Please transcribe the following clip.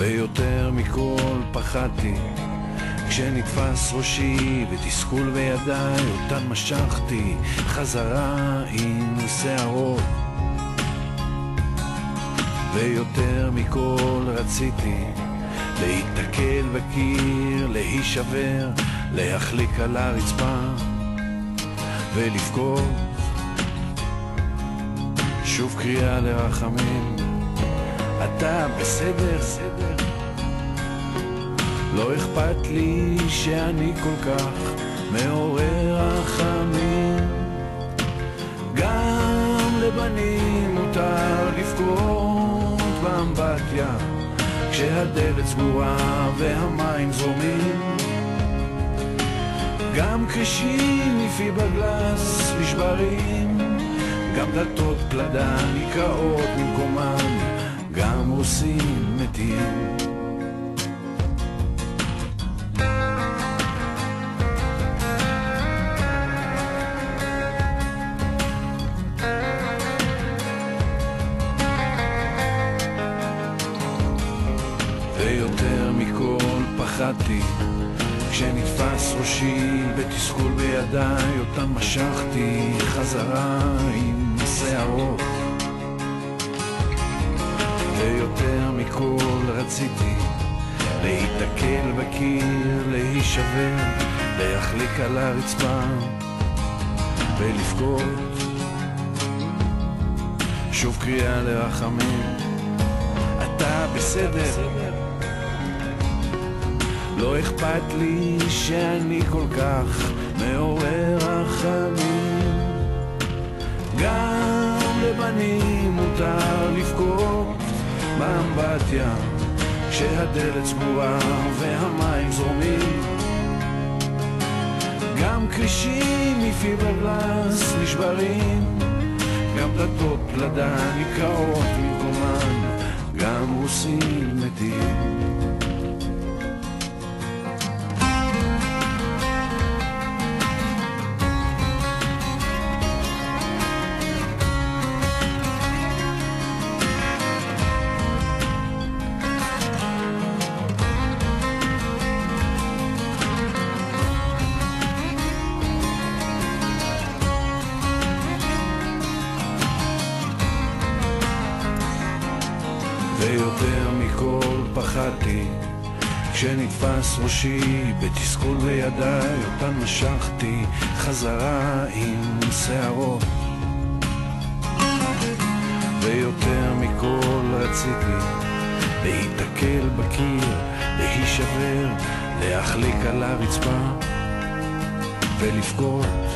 ויותר מכל פחדתי כשנתפס ראשי ותסכול בידיי, אותן משכתי חזרה עם שערות. ויותר מכל רציתי להתקל בקיר, להישבר, להחליק על הרצפה ולבכות. שוב קריאה לרחמים, אתה בסדר? לא אכפת לי שאני כל כך מעורר רחמים. גם לבנים מותר לבכות באמבטיה כשהדלת סגורה והמים זורמים. גם קרישים מפי בגלס נשברים, גם דלתות פלדה נקראות במקומן, גם רוסים מתים. ויותר מכל פחדתי כשנתפס ראשי בתסכול בידיי, אותן משכתי חזרה עם שערות. ויותר מכל רציתי להתקל בקיר, להישבר, להחליק על הרצפה ולבכות. שוב קריאה לרחמים, אתה בסדר? לא אכפת לי שאני כל כך מעורר רחמים. גם לבנים מותר לבכות באמבטיה כשהדלת סגורה והמים זורמים. גם קרישים מפי בגלס נשברים, גם דלתות פלדה נקראות במקומן, גם רוסים מתים. ויותר מכל פחדתי כשנתפס ראשי בתסכול בידיי, אותן משכתי חזרה עם שערות. ויותר מכל רציתי להתקל בקיר, להישבר, להחליק על הרצפה ולבכות.